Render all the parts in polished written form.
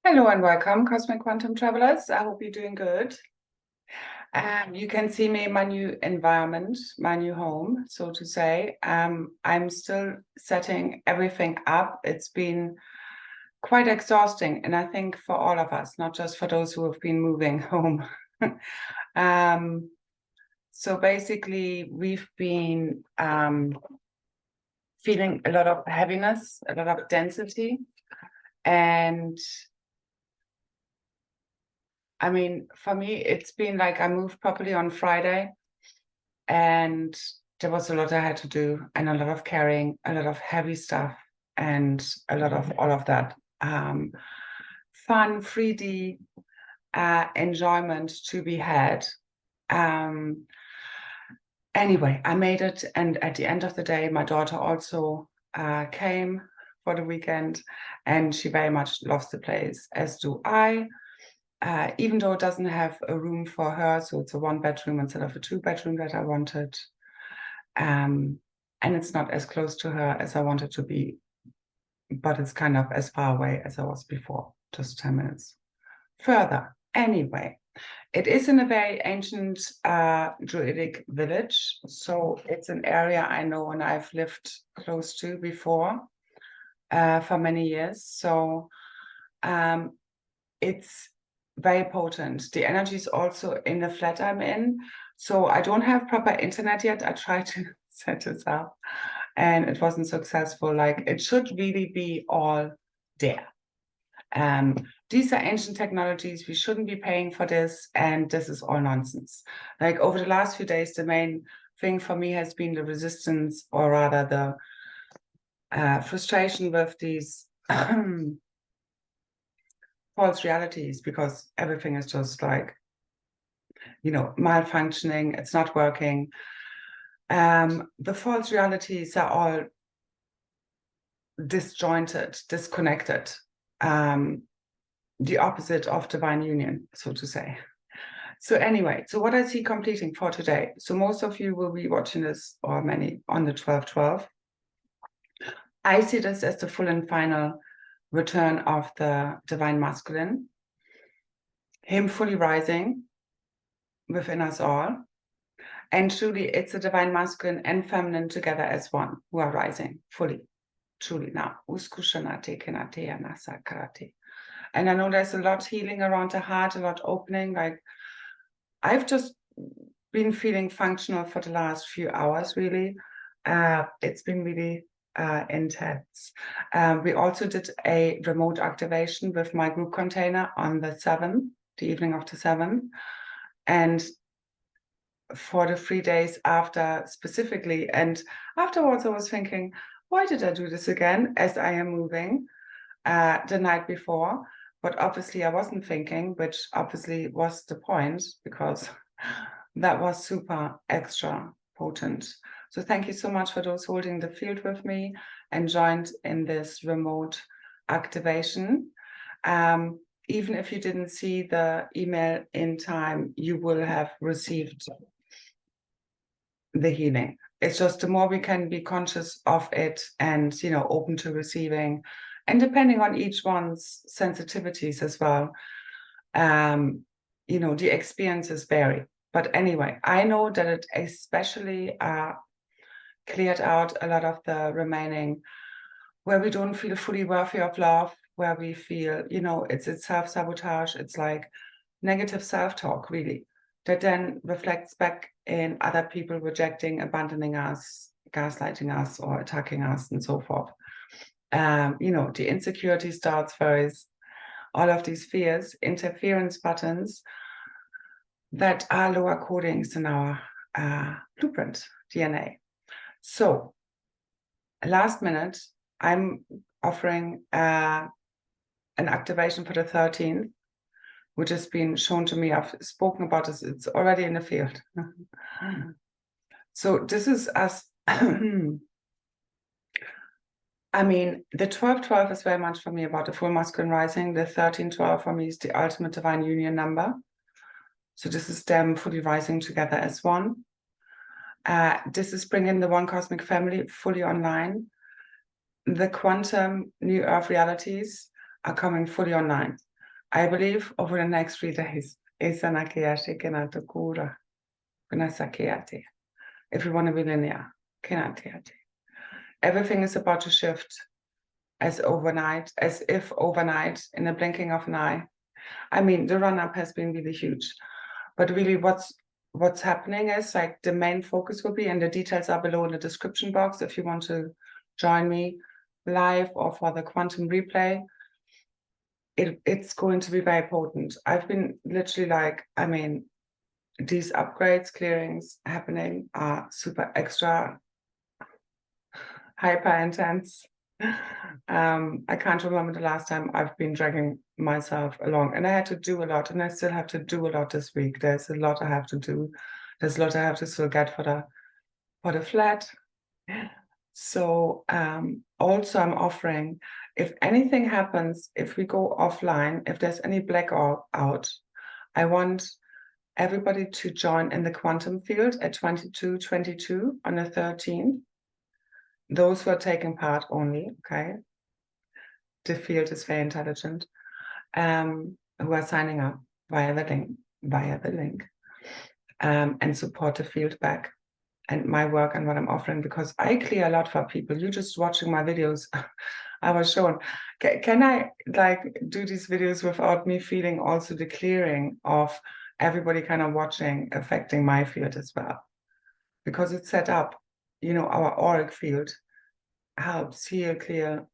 Hello and welcome, Cosmic Quantum Travelers. I hope you're doing good. You can see me in my new environment, my new home, so to say. I'm still setting everything up. It's been quite exhausting, and I think for all of us, not just for those who have been moving home. So basically, we've been feeling a lot of heaviness, a lot of density, and I mean, for me, it's been like I moved properly on Friday, and there was a lot I had to do, and a lot of carrying, a lot of heavy stuff, and a lot of all of that. Fun, 3D enjoyment to be had. Anyway, I made it, and at the end of the day, my daughter also came for the weekend, and she very much loves the place, as do I. Even though it doesn't have a room for her, so it's a 1-bedroom instead of a 2-bedroom that I wanted. And it's not as close to her as I wanted to be, but it's kind of as far away as I was before, just 10 minutes further. Anyway, it is in a very ancient Druidic village, so it's an area I know and I've lived close to before for many years. So it's very potent. The energy is also in the flat I'm in. So I don't have proper internet yet. I tried to set this up and it wasn't successful. Like it should really be all there. These are ancient technologies. We shouldn't be paying for this. And this is all nonsense. Like over the last few days, the main thing for me has been the resistance, or rather the frustration with these false realities, because everything is just like, malfunctioning, it's not working. The false realities are all disjointed, disconnected, the opposite of divine union, so to say. So anyway, so what I see completing for today. So most of you will be watching this, or many, on the 12/12. I see this as the full and final return of the divine masculine, him fully rising within us all. And truly, it's a divine masculine and feminine together as one who are rising fully, truly now. And I know there's a lot healing around the heart, a lot opening. Like I've just been feeling functional for the last few hours, really. It's been really intense. We also did a remote activation with my group container on the 7th, the evening of the 7th. And for the 3 days after specifically, and afterwards I was thinking, why did I do this again as I am moving the night before? But obviously I wasn't thinking, which obviously was the point, because that was super extra potent. So thank you so much for those holding the field with me and joined in this remote activation. Even if you didn't see the email in time, you will have received the healing. It's just the more we can be conscious of it and, open to receiving, and depending on each one's sensitivities as well, the experiences vary. But anyway, I know that it especially cleared out a lot of the remaining, where we don't feel fully worthy of love, where we feel, it's self-sabotage, it's like negative self-talk, really, that then reflects back in other people rejecting, abandoning us, gaslighting us, or attacking us, and so forth. The insecurity starts first, all of these fears, interference patterns that are lower codings in our blueprint DNA. So, last minute, I'm offering an activation for the 13th, which has been shown to me. I've spoken about this. It's already in the field. So this is us. I mean, the 12/12 is very much for me about the full masculine rising. The 13/12 for me is the ultimate divine union number. So this is them fully rising together as one. This is bringing the one cosmic family fully online. The quantum new earth realities are coming fully online. I believe over the next 3 days, if you want to be linear, everything is about to shift as if overnight, in the blinking of an eye. I mean, the run-up has been really huge, but really what's happening is like the main focus will be, and the details are below in the description box if you want to join me live or for the quantum replay. It's going to be very potent. I've been literally like, I mean, these upgrades, clearings happening are super extra, hyper intense. I can't remember the last time I've been dragging myself along, and I had to do a lot, and I still have to do a lot this week. There's a lot I have to do. There's a lot I have to still get for the flat. So also I'm offering, if anything happens, if we go offline, if there's any blackout out, I want everybody to join in the quantum field at 22:22 on the 13th. Those who are taking part only, okay? The field is very intelligent. Who are signing up via the link, and support the field back and my work and what I'm offering, because I clear a lot for people. You just watching my videos, I was shown. Can I like do these videos without me feeling also the clearing of everybody kind of watching, affecting my field as well? Because it's set up, you know, our auric field helps heal, clear,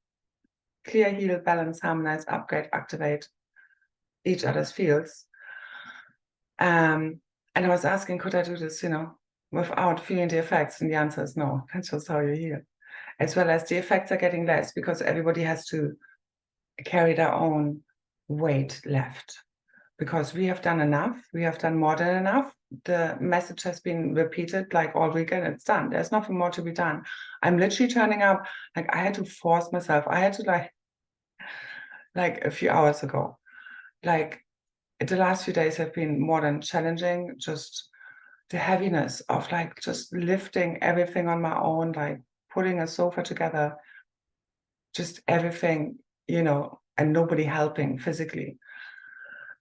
heal, balance, harmonize, upgrade, activate each other's fields. And I was asking, could I do this, you know, without feeling the effects? And the answer is no. That's just how you heal. As well as the effects are getting less because everybody has to carry their own weight left. Because we have done enough. We have done more than enough. The message has been repeated like all weekend. It's done. There's nothing more to be done. I'm literally turning up. Like I had to force myself. I had to like a few hours ago. Like the last few days have been more than challenging. Just the heaviness of like just lifting everything on my own, like putting a sofa together, just everything, you know, and nobody helping physically.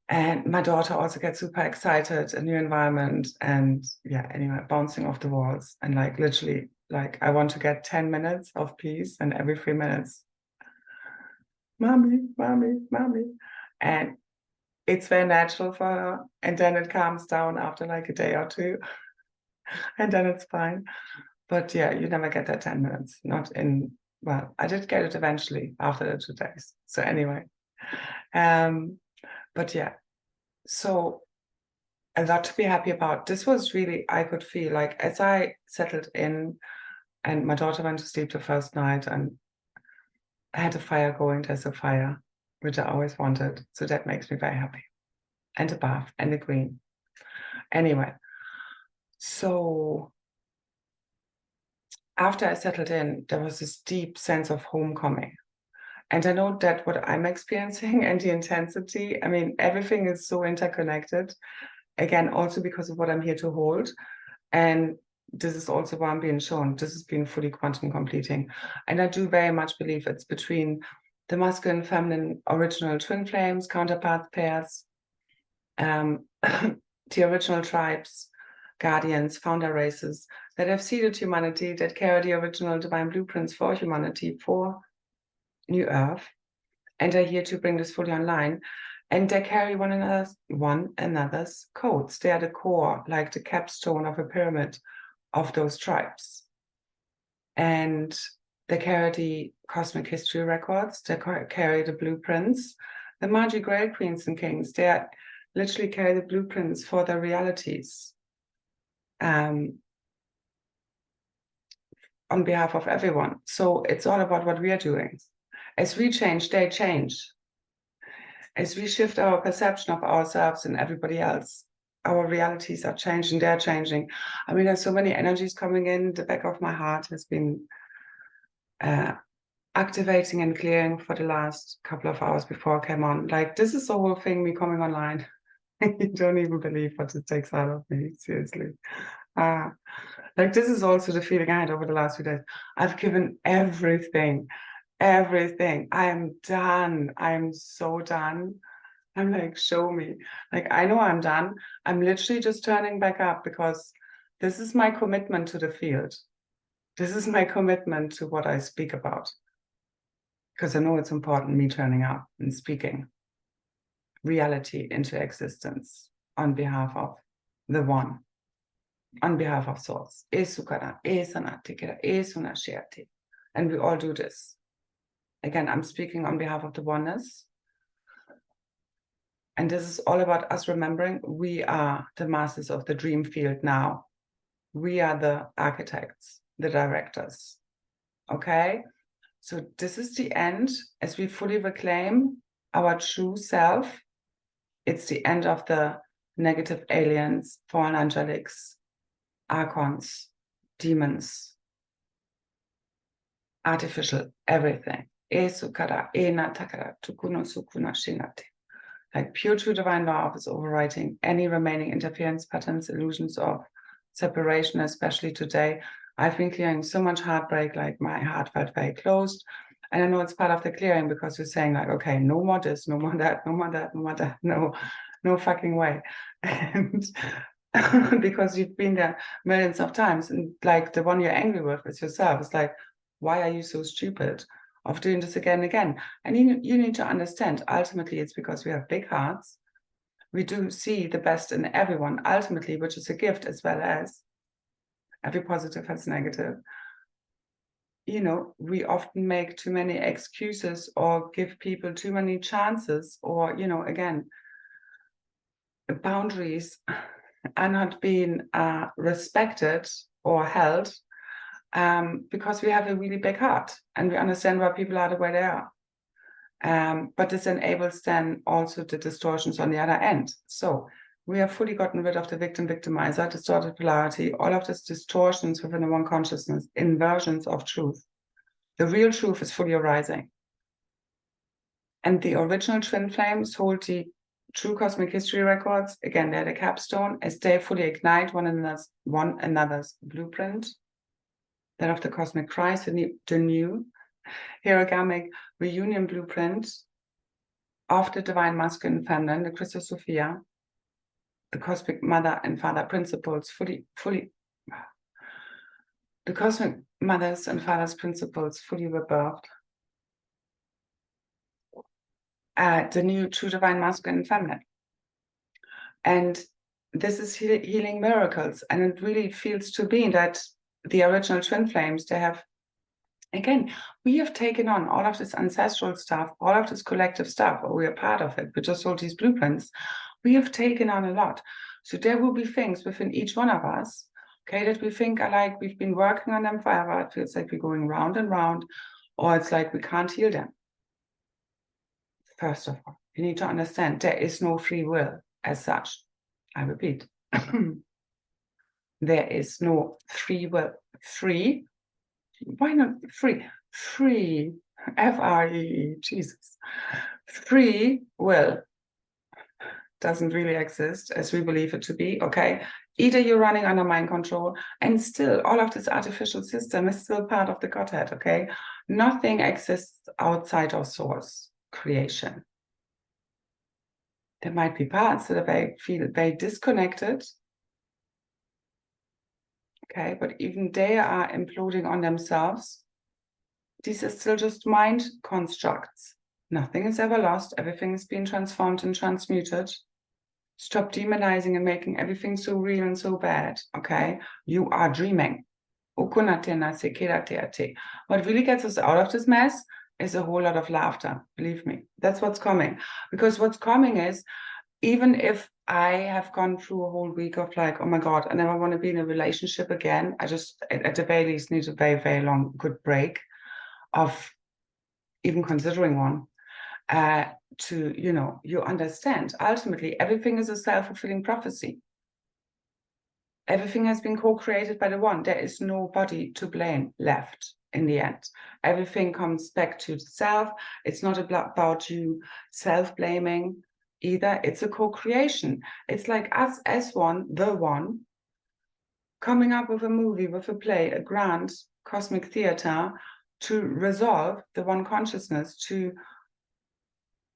And my daughter also gets super excited, a new environment, and yeah, anyway, bouncing off the walls. And like literally, like I want to get 10 minutes of peace, and every 3 minutes, mommy, mommy, mommy. And it's very natural for her. And then it calms down after like a day or two. And then it's fine. But yeah, you never get that 10 minutes. Not in, well, I did get it eventually after the 2 days. So anyway, but yeah, so a lot to be happy about. This was really, I could feel like as I settled in and my daughter went to sleep the first night and I had a fire going, there's a fire, which I always wanted. So that makes me very happy. And a bath and a green. Anyway, so after I settled in, there was this deep sense of homecoming. And I know that what I'm experiencing and the intensity, I mean, everything is so interconnected. Again, also because of what I'm here to hold. And this is also why I'm being shown. This has been fully quantum completing. And I do very much believe it's between the masculine, feminine, original twin flames, counterpart pairs, the original tribes, guardians, founder races that have seeded humanity, that carry the original divine blueprints for humanity, for New Earth, and are here to bring this fully online. And they carry one another's codes. They are the core, like the capstone of a pyramid of those tribes. And they carry the cosmic history records. They carry the blueprints. The Magi Grail Queens and Kings, they literally carry the blueprints for their realities. On behalf of everyone. So it's all about what we are doing. As we change, they change. As we shift our perception of ourselves and everybody else, our realities are changing, they're changing. I mean, there's so many energies coming in. The back of my heart has been activating and clearing for the last couple of hours before I came on. Like, this is the whole thing, me coming online. You don't even believe what it takes out of me, seriously. Like, this is also the feeling I had over the last few days. I've given everything. I am done. I am so done. I'm like, show me. Like, I know I'm done. I'm literally just turning back up because this is my commitment to the field. This is my commitment to what I speak about. Because I know it's important, me turning up and speaking reality into existence on behalf of the one, on behalf of source. And we all do this. Again, I'm speaking on behalf of the oneness. And this is all about us remembering we are the masters of the dream field now. We are the architects, the directors. Okay? So this is the end as we fully reclaim our true self. It's the end of the negative aliens, fallen angelics, archons, demons, artificial, everything. Like pure true divine love is overwriting any remaining interference patterns, illusions of separation, especially today. I've been clearing so much heartbreak, like my heart felt very closed. And I know it's part of the clearing because you're saying like, okay, no more this, no more that, no more that, no more that, no fucking way. And because you've been there millions of times, and like the one you're angry with is yourself. It's like, why are you so stupid of doing this again and again? And you need to understand, ultimately, it's because we have big hearts. We do see the best in everyone, ultimately, which is a gift, as well as every positive has negative. You know, we often make too many excuses or give people too many chances, or, you know, again, boundaries are not being respected or held because we have a really big heart and we understand why people are the way they are. But this enables then also the distortions on the other end. So we have fully gotten rid of the victim, victimizer, distorted polarity, all of these distortions within the one consciousness, inversions of truth. The real truth is fully arising. And the original twin flames hold the true cosmic history records. Again, they're the capstone as they fully ignite one another's blueprint. That of the cosmic Christ, the new hierogamic reunion blueprint of the divine masculine and feminine, the Christus Sophia, the cosmic mother and father principles, the cosmic mothers and fathers principles fully rebirthed. The new true divine masculine and feminine. And this is healing miracles. And it really feels to me that the original twin flames, they have, again, we have taken on all of this ancestral stuff, all of this collective stuff, or we are part of it. We just hold these blueprints. We have taken on a lot. So there will be things within each one of us, okay, that we think are like we've been working on them forever. It feels like we're going round and round, or it's like we can't heal them. First of all, you need to understand there is no free will as such. I repeat, there is no free will. Free? Why not free? Free, F-R-E-E, Jesus. Free will doesn't really exist as we believe it to be, okay? Either you're running under mind control, and still all of this artificial system is still part of the Godhead, okay? Nothing exists outside of source creation. There might be parts that feel very disconnected, okay? But even they are imploding on themselves. These are still just mind constructs. Nothing is ever lost. Everything is being transformed and transmuted. Stop demonizing and making everything so real and so bad, okay? You are dreaming. What really gets us out of this mess is a whole lot of laughter. Believe me, that's what's coming. Because what's coming is, even if I have gone through a whole week of like, oh my God, I never want to be in a relationship again. I just, at the very least, need a very, very long, good break of even considering one. To, you know, you understand, ultimately, everything is a self-fulfilling prophecy. Everything has been co-created by the one. There is nobody to blame left in the end. Everything comes back to the self. It's not about you self-blaming either. It's a co-creation. It's like us as one, the one, coming up with a movie, with a play, a grand cosmic theater to resolve the one consciousness, to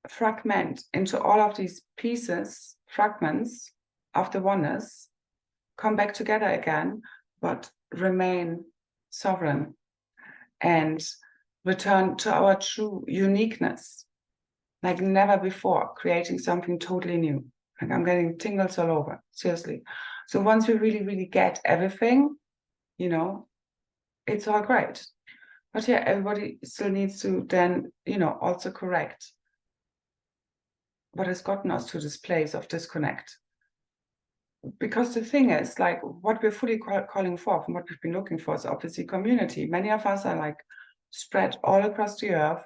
fragment into all of these pieces, fragments of the oneness, come back together again, but remain sovereign and return to our true uniqueness, like never before, creating something totally new. Like I'm getting tingles all over, seriously. So once we really, really get everything, you know, it's all great. But yeah, everybody still needs to then, you know, also correct what has gotten us to this place of disconnect. Because the thing is, like, what we're fully calling for, from what we've been looking for, is obviously community. Many of us are like spread all across the earth,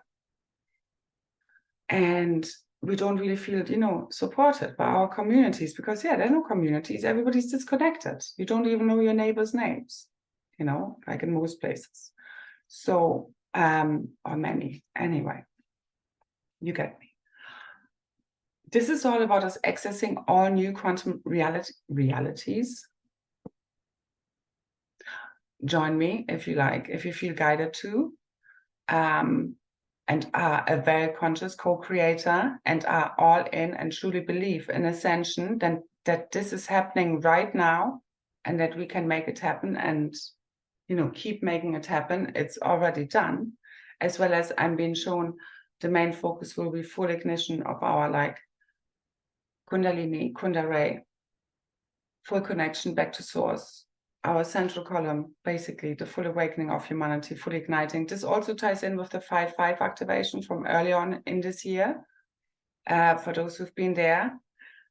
and we don't really feel, you know, supported by our communities, because yeah, there are no communities. Everybody's disconnected. You don't even know your neighbors' names, you know, like in most places. So, or many, anyway, you get me. This is all about us accessing all new quantum realities. Join me if you like, if you feel guided to, and are a very conscious co-creator and are all in and truly believe in ascension, then that this is happening right now and that we can make it happen and, you know, keep making it happen. It's already done. As well as I'm being shown the main focus will be full ignition of our like Kundalini, Kundalini, full connection back to source, our central column, basically the full awakening of humanity, full igniting. This also ties in with the 5-5 activation from early on in this year, for those who've been there.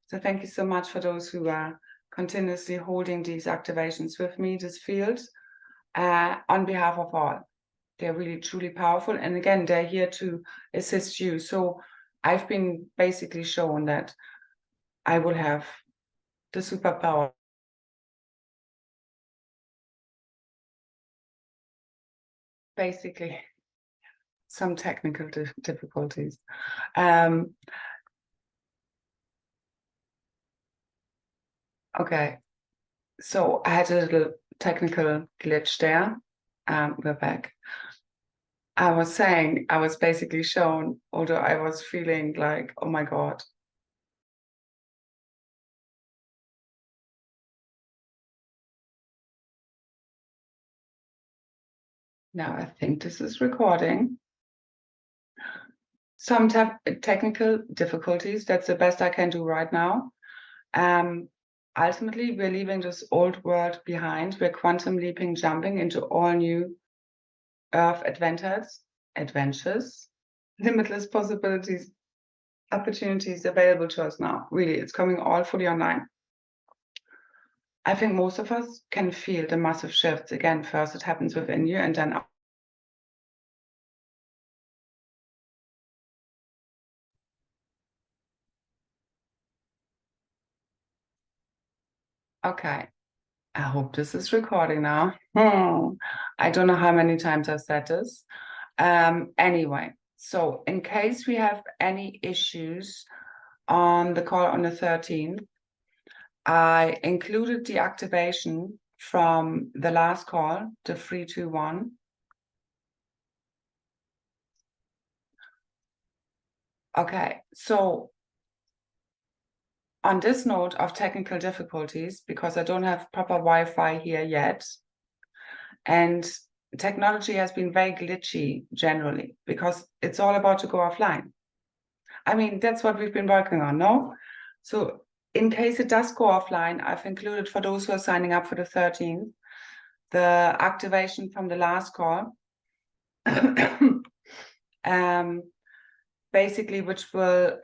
So thank you so much for those who are continuously holding these activations with me, this field, on behalf of all. They're really, truly powerful. And again, they're here to assist you. So I've been basically shown that I will have the superpower. Basically, some technical difficulties. Okay, so I had a little technical glitch there. We're back. I was saying, I was basically shown, although I was feeling like, oh my God. Now I think this is recording. Some technical difficulties, that's the best I can do right now. Ultimately, we're leaving this old world behind. We're quantum leaping, jumping into all new Earth adventures, limitless possibilities, opportunities available to us now. Really, it's coming all fully online. I think most of us can feel the massive shifts. Again, first it happens within you and then okay. I hope this is recording now. I don't know how many times I've said this. Anyway, so in case we have any issues on the call on the 13th, I included the activation from the last call, the 321. Okay, so on this note of technical difficulties, because I don't have proper Wi-Fi here yet, and technology has been very glitchy generally, because it's all about to go offline. I mean, that's what we've been working on, no? So in case it does go offline, I've included for those who are signing up for the 13th, the activation from the last call, basically, which will,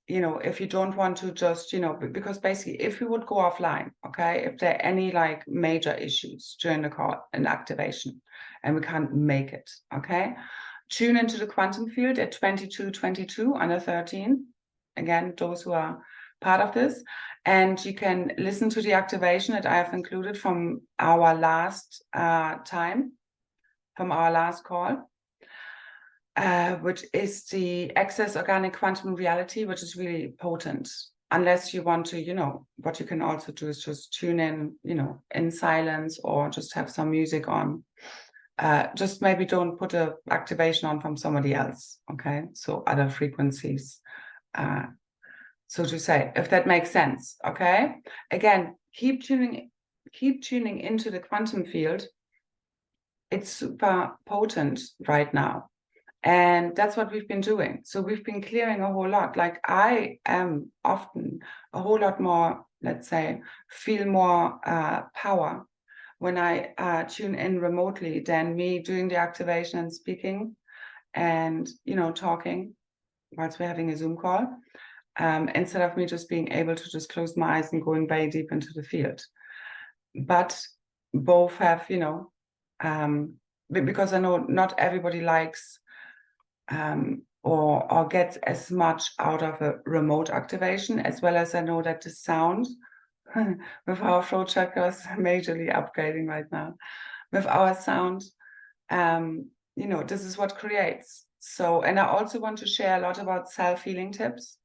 you know, if you don't want to just, you know, because basically if we would go offline, okay, if there are any like major issues during the call and activation and we can't make it, okay, tune into the quantum field at 22:22 on the 13th. Again, those who are part of this, and you can listen to the activation that I have included from our last time, from our last call. Which is the Access Organic Quantum Reality, which is really potent. Unless you want to, you know, what you can also do is just tune in, you know, in silence or just have some music on. Just maybe don't put a activation on from somebody else, okay? So other frequencies, so to say, if that makes sense, okay? Again, keep tuning into the quantum field. It's super potent right now. And that's what we've been doing. So we've been clearing a whole lot. Like I am often a whole lot more, let's say, feel more power when I tune in remotely than me doing the activation and speaking and, you know, talking whilst we're having a Zoom call, instead of me just being able to just close my eyes and going very deep into the field. But both have, you know, because I know not everybody likes or gets as much out of a remote activation, as well as I know that the sound with our throat chakras majorly upgrading right now. With our sound, you know, this is what creates. So, and I also want to share a lot about self-healing tips,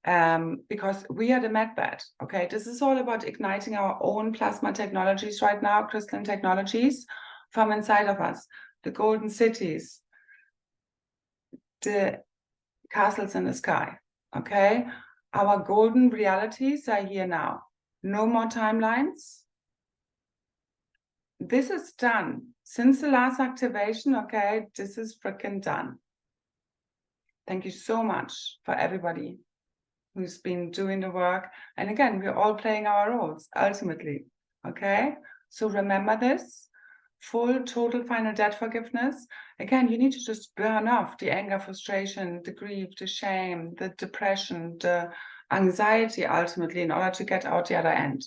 because we are the medbed, okay? This is all about igniting our own plasma technologies right now, crystalline technologies from inside of us, the golden cities, the castles in the sky, okay? Our golden realities are here now. No more timelines. This is done. Since the last activation, okay, this is freaking done. Thank you so much for everybody who's been doing the work. And again, we're all playing our roles, ultimately, okay? So remember this, full, total, final debt forgiveness. Again, you need to just burn off the anger, frustration, the grief, the shame, the depression, the anxiety, ultimately, in order to get out the other end.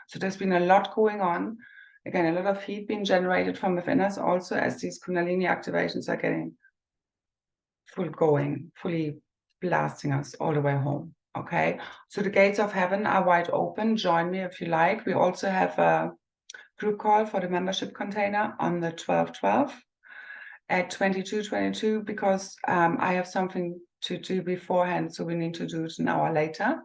So there's been a lot going on. Again, a lot of heat being generated from within us also as these Kundalini activations are getting full going, fully blasting us all the way home. Okay, so the gates of heaven are wide open. Join me if you like. We also have a group call for the membership container on the 12/12 at 22:22 because I have something to do beforehand, so we need to do it an hour later.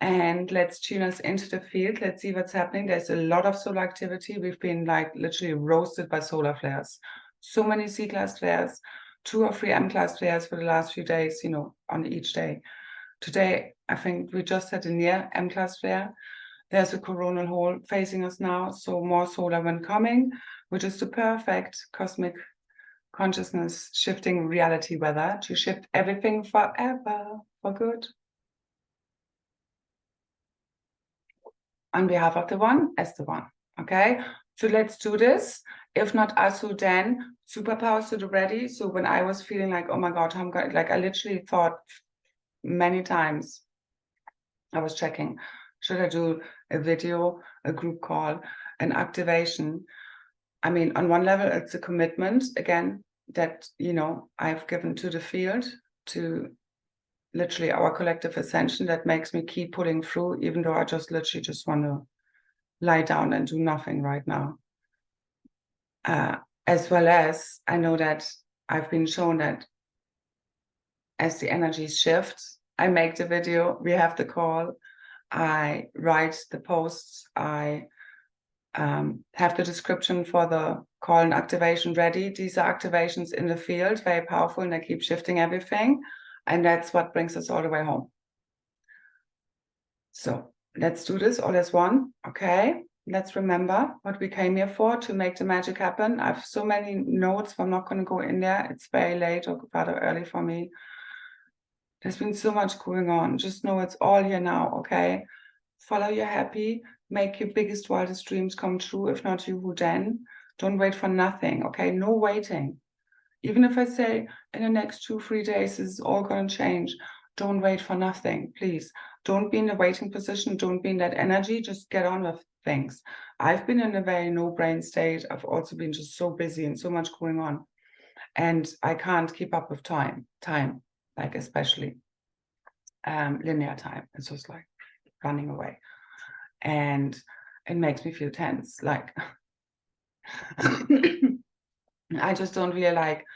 And let's tune us into the field. Let's see what's happening. There's a lot of solar activity. We've been like literally roasted by solar flares. So many C-class flares, 2 or 3 M-class flares for the last few days, you know, on each day. Today, I think we just had a near M-class flare. There's a coronal hole facing us now, so more solar wind coming, which is the perfect cosmic consciousness shifting reality weather to shift everything forever for good. On behalf of the one, as the one, okay? So let's do this. If not also then, superpowers to the ready. So when I was feeling like, oh my God, I'm going, like I literally thought many times, I was checking, should I do a video, a group call, an activation? I mean, on one level, it's a commitment, again, that, you know, I've given to the field, to literally our collective ascension that makes me keep pulling through, even though I just literally just want to lie down and do nothing right now. As well as I know that I've been shown that as the energies shift, I make the video, we have the call, I write the posts, I have the description for the call and activation ready. These are activations in the field, very powerful, and they keep shifting everything. And that's what brings us all the way home. So let's do this all as one, okay? Let's remember what we came here for, to make the magic happen. I have so many notes, but I'm not going to go in there. It's very late or rather early for me. There's been so much going on. Just know it's all here now, okay? Follow your happy, make your biggest, wildest dreams come true. If not you, who then? Don't wait for nothing, okay? No waiting. Even if I say in the next 2-3 days, this is all going to change, don't wait for nothing, please. Don't be in the waiting position. Don't be in that energy. Just get on with things. I've been in a very no-brain state. I've also been just so busy and so much going on. And I can't keep up with time, like especially linear time. It's just like running away. And it makes me feel tense. Like, I just don't really like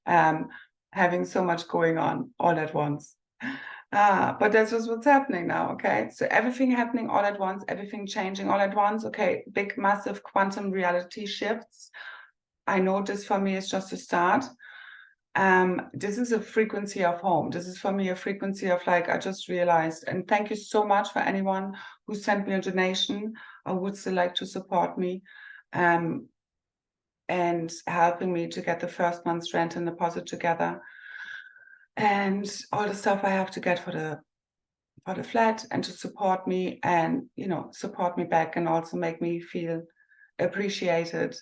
having so much going on all at once. But that's just what's happening now, okay? So everything happening all at once, everything changing all at once, okay? Big, massive quantum reality shifts. I know this for me is just a start. This is a frequency of home. This is for me a frequency of like, I just realized, and thank you so much for anyone who sent me a donation or would still like to support me, and helping me to get the first month's rent and deposit together, and all the stuff I have to get for the flat, and to support me and, you know, support me back, and also make me feel appreciated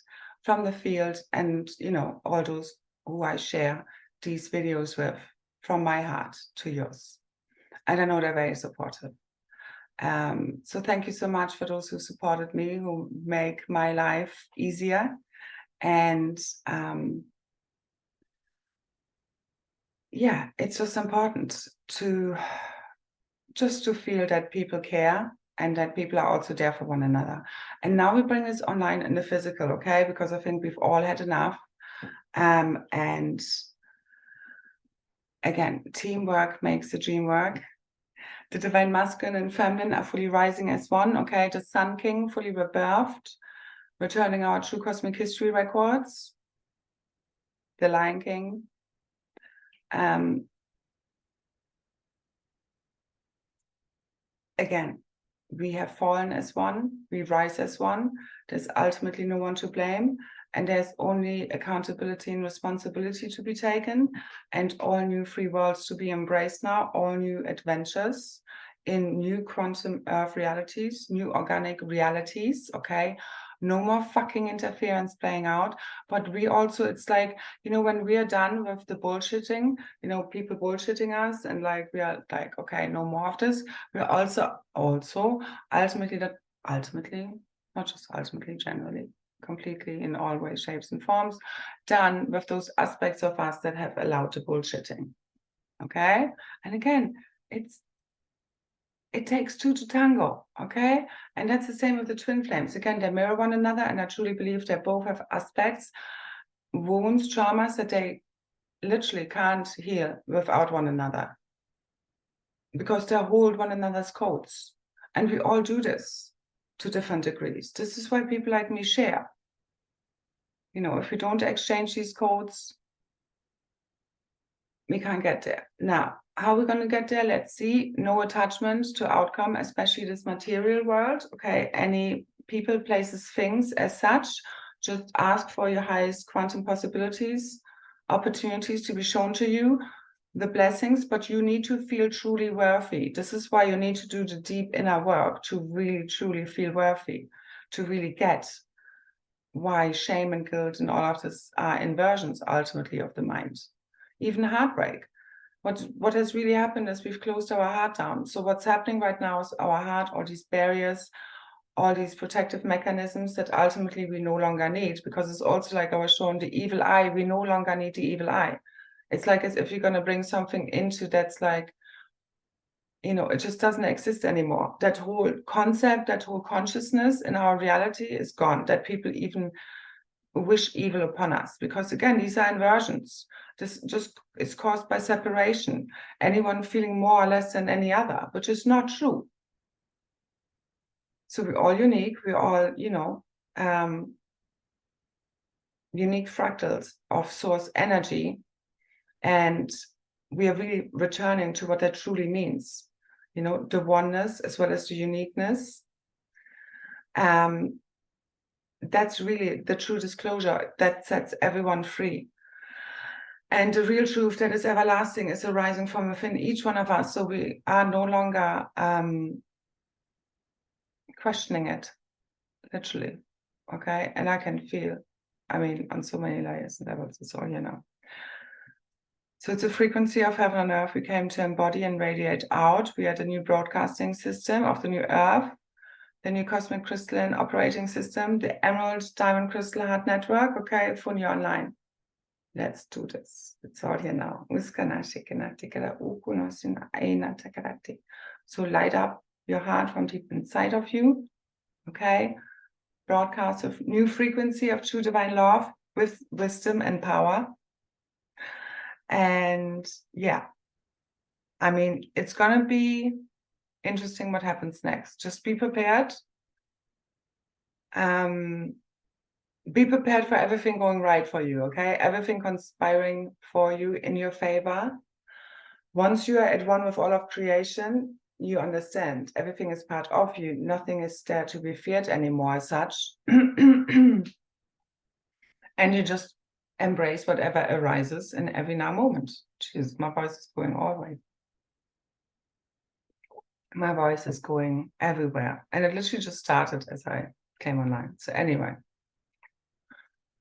from the field, and, you know, all those who I share these videos with, from my heart to yours. And I know they're very supportive. So thank you so much for those who supported me, who make my life easier. And yeah, it's just important to feel that people care, and that people are also there for one another. And now we bring this online in the physical, okay? Because I think we've all had enough. And again, teamwork makes the dream work. The divine masculine and feminine are fully rising as one, okay? The Sun King fully rebirthed, returning our true cosmic history records. The Lion King. Again, we have fallen as one, we rise as one. There's ultimately no one to blame, and there's only accountability and responsibility to be taken, and all new free worlds to be embraced now, all new adventures in new quantum earth realities, new organic realities, okay? No more fucking interference playing out. But we also, it's like, you know, when we are done with the bullshitting, you know, people bullshitting us, and like, we are like, okay, no more of this. We're also ultimately, not just ultimately, generally, completely, in all ways, shapes, and forms, done with those aspects of us that have allowed the bullshitting. Okay? And again, it takes two to tango, okay? And that's the same with the twin flames. Again, they mirror one another, and I truly believe they both have aspects, wounds, traumas that they literally can't heal without one another, because they hold one another's codes. And we all do this to different degrees. This is why people like me share. You know, if we don't exchange these codes, we can't get there. Now, how are we going to get there? Let's see. No attachment to outcome, especially this material world. Okay, any people, places, things as such. Just ask for your highest quantum possibilities, opportunities to be shown to you, the blessings, but you need to feel truly worthy. This is why you need to do the deep inner work to really, truly feel worthy, to really get why shame and guilt and all of this are inversions ultimately of the mind. Even heartbreak. What has really happened is we've closed our heart down. So what's happening right now is our heart, all these barriers, all these protective mechanisms that ultimately we no longer need, because it's also like I was shown, the evil eye, we no longer need the evil eye. It's like as if you're going to bring something into that's like, you know, it just doesn't exist anymore. That whole concept, that whole consciousness in our reality is gone, that people even wish evil upon us, because again, these are inversions. This just is caused by separation, anyone feeling more or less than any other, which is not true. So we're all unique, we're all, you know, unique fractals of source energy, and we are really returning to what that truly means, you know, the oneness as well as the uniqueness. That's really the true disclosure that sets everyone free. And the real truth that is everlasting is arising from within each one of us. So we are no longer questioning it, literally. Okay. And I can feel, I mean, on so many layers and levels, it's all, you know. So it's a frequency of heaven and earth we came to embody and radiate out. We are the new broadcasting system of the new earth, the new cosmic crystalline operating system, the emerald diamond crystal heart network. Okay, Funya online. Let's do this. It's all here now. So light up your heart from deep inside of you. Okay, broadcast of new frequency of true divine love with wisdom and power. And yeah, I mean, it's gonna be interesting what happens next. Just be prepared. be prepared for everything going right for you, okay? Everything conspiring for you in your favor. Once you are at one with all of creation, you understand everything is part of you. Nothing is there to be feared anymore as such. And you just embrace whatever arises in every now moment. Jeez, my voice is going all the way. My voice is going everywhere. And it literally just started as I came online. So anyway.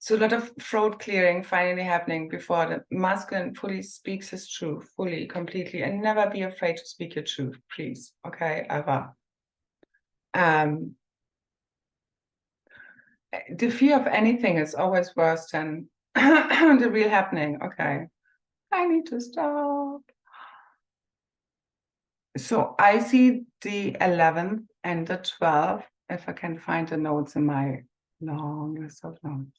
So a lot of throat clearing finally happening before the masculine fully speaks his truth, fully, completely, and never be afraid to speak your truth, please. Okay, ever. The fear of anything is always worse than the real happening. Okay, I need to stop. So I see the 11th and the 12th, if I can find the notes in my long list of notes,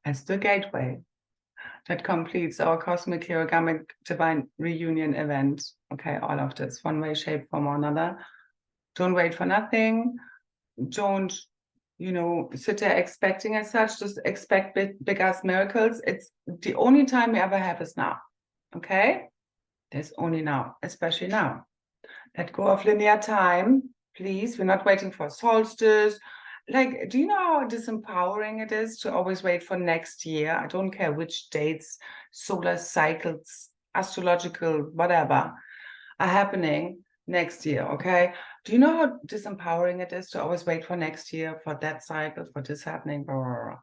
as the gateway that completes our cosmic origamic divine reunion event. Okay, all of this, one way, shape, form, or another. Don't wait for nothing. Don't, sit there expecting as such. Just expect big ass miracles. It's the only time we ever have is now. Okay? There's only now, especially now. Let go of linear time, please. We're not waiting for solstice. Like, do you know how disempowering it is to always wait for next year? I don't care which dates, solar cycles, astrological, whatever, are happening next year, okay? Do you know how disempowering it is to always wait for next year, for that cycle, for this happening, blah, blah, blah.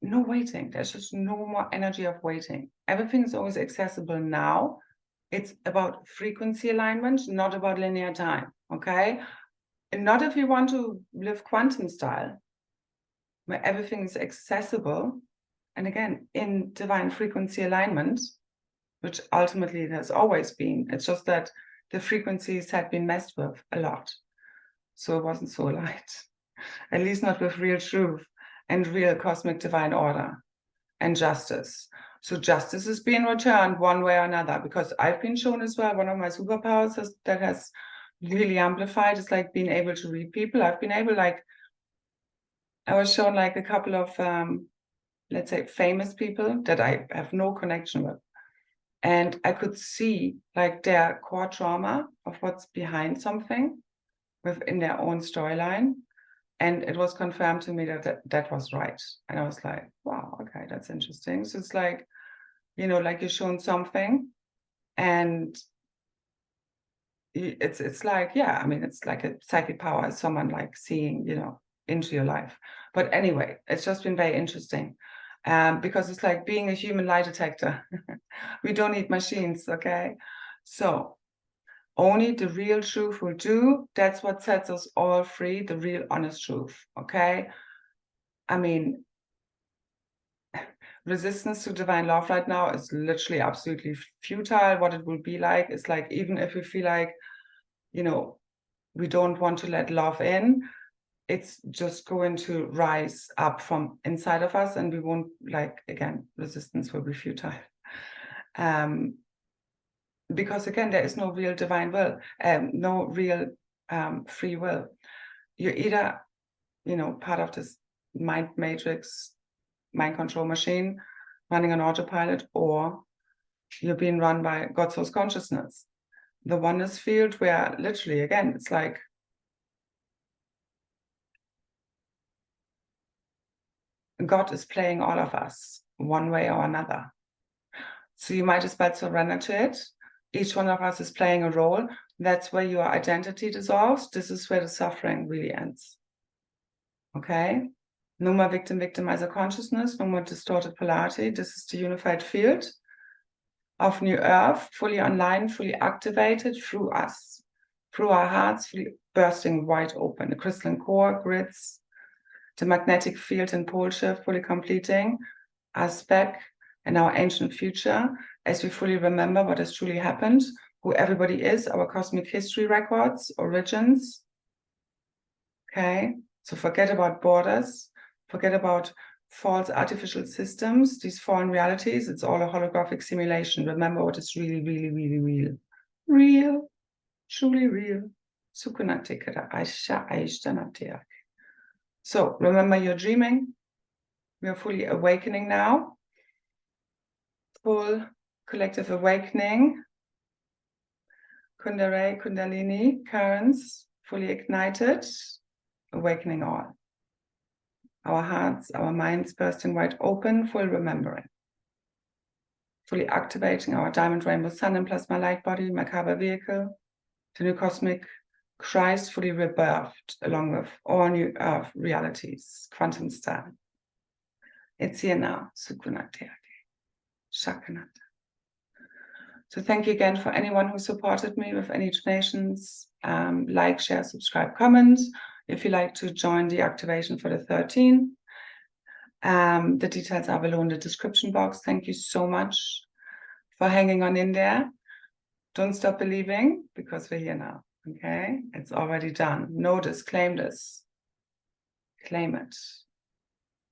No waiting. There's just no more energy of waiting. Everything is always accessible now. It's about frequency alignment, not about linear time, okay? And not if you want to live quantum style, where everything is accessible, and again, in divine frequency alignment, which ultimately it has always been. It's just that the frequencies had been messed with a lot. So it wasn't so light, at least not with real truth and real cosmic divine order and justice. So justice is being returned one way or another, because I've been shown as well, one of my superpowers that has really amplified is like being able to read people. I've been able, I was shown like a couple of, let's say, famous people that I have no connection with. And I could see like their core trauma of what's behind something within their own storyline. And it was confirmed to me that was right. And I was like, wow, okay, that's interesting. So it's like, like you're shown something and it's like, yeah, I mean, it's like a psychic power, someone like seeing, into your life. But anyway, it's just been very interesting. Because it's like being a human lie detector. We don't need machines, okay? So only the real truth will do. That's what sets us all free, the real honest truth, okay? I mean, resistance to divine love right now is literally absolutely futile. What it will be like is like, even if we feel like, we don't want to let love in, it's just going to rise up from inside of us, and we won't, like, again, resistance will be futile. Because again, there is no real divine will, no real free will. You're either, part of this mind matrix, mind control machine running on autopilot, or you're being run by God source consciousness, the oneness field, where literally, again, it's like God is playing all of us one way or another. So you might as well surrender to it. Each one of us is playing a role. That's where your identity dissolves. This is where the suffering really ends. Okay? No more victim-victimizer consciousness, no more distorted polarity. This is the unified field of New Earth, fully online, fully activated through us, through our hearts, fully bursting wide open. The crystalline core grids, the magnetic field and pole shift fully completing us back in our ancient future, as we fully remember what has truly happened, who everybody is, our cosmic history records, origins. Okay, so forget about borders, forget about false artificial systems, these fallen realities. It's all a holographic simulation. Remember what is really, really, really real. Real, truly real. So remember you're dreaming. We are fully awakening now. Full collective awakening. Kundalini, Kundalini currents fully ignited, awakening all. Our hearts, our minds bursting wide open, full remembering. Fully activating our diamond rainbow sun and plasma light body, Merkaba vehicle, the new cosmic Christ fully rebirthed along with all new earth realities, quantum star. It's here now, Sukunate, Shakanata. So thank you again for anyone who supported me with any donations, like, share, subscribe, comment. If you like to join the activation for the 13th, the details are below in the description box. Thank you so much for hanging on in there. Don't stop believing, because we're here now, okay? It's already done. Know this, claim this. Claim it.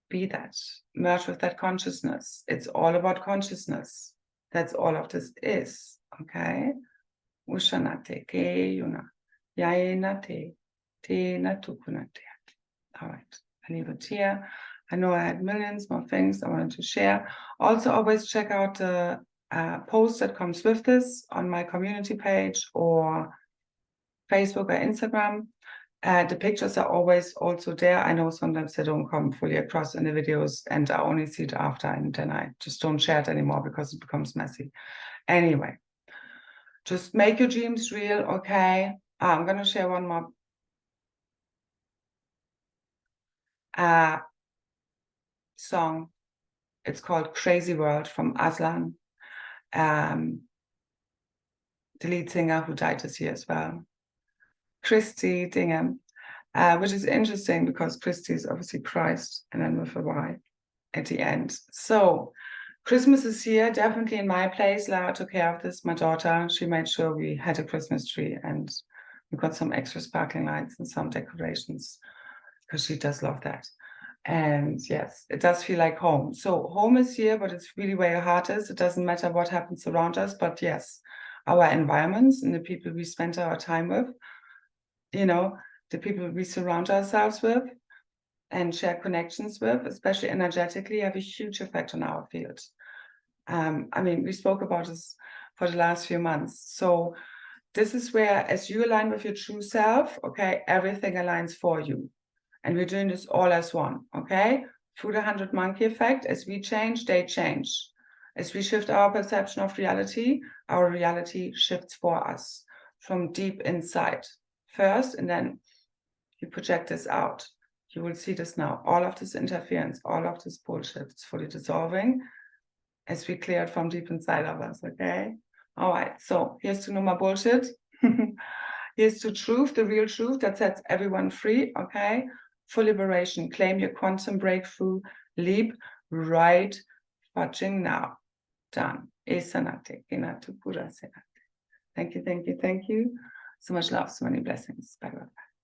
Be that. Merge with that consciousness. It's all about consciousness. That's all of this is, okay? Ushanate, ke yuna, yainate, te natukunate. All right, I leave it here. I know I had millions more things I wanted to share. Also, always check out the post that comes with this on my community page or Facebook or Instagram. The pictures are always also there. I know sometimes they don't come fully across in the videos and I only see it after, and then I just don't share it anymore because it becomes messy. Anyway, just make your dreams real, okay? I'm going to share one more song. It's called Crazy World from Aslan, the lead singer who died this year as well. Christy Dingham, which is interesting because Christy is obviously Christ and then with a Y at the end. So Christmas is here, definitely in my place. Lara took care of this, my daughter. She made sure we had a Christmas tree and we got some extra sparkling lights and some decorations because she does love that. And yes, it does feel like home. So home is here, but it's really where your heart is. It doesn't matter what happens around us, but yes, our environments and the people we spend our time with, you know, the people we surround ourselves with and share connections with, especially energetically, have a huge effect on our field. I mean, we spoke about this for the last few months. So this is where, as you align with your true self, okay, everything aligns for you. And we're doing this all as one, okay? Through the 100 monkey effect, as we change, they change. As we shift our perception of reality, our reality shifts for us from deep inside first, and then you project this out. You will see this now. All of this interference, all of this bullshit is fully dissolving as we clear it from deep inside of us, okay? All right, so here's to no more bullshit. Here's to truth, the real truth that sets everyone free, okay? For liberation, claim your quantum breakthrough, leap right fucking now. Done. Thank you, thank you, thank you. So much love, so many blessings. Bye, bye, bye.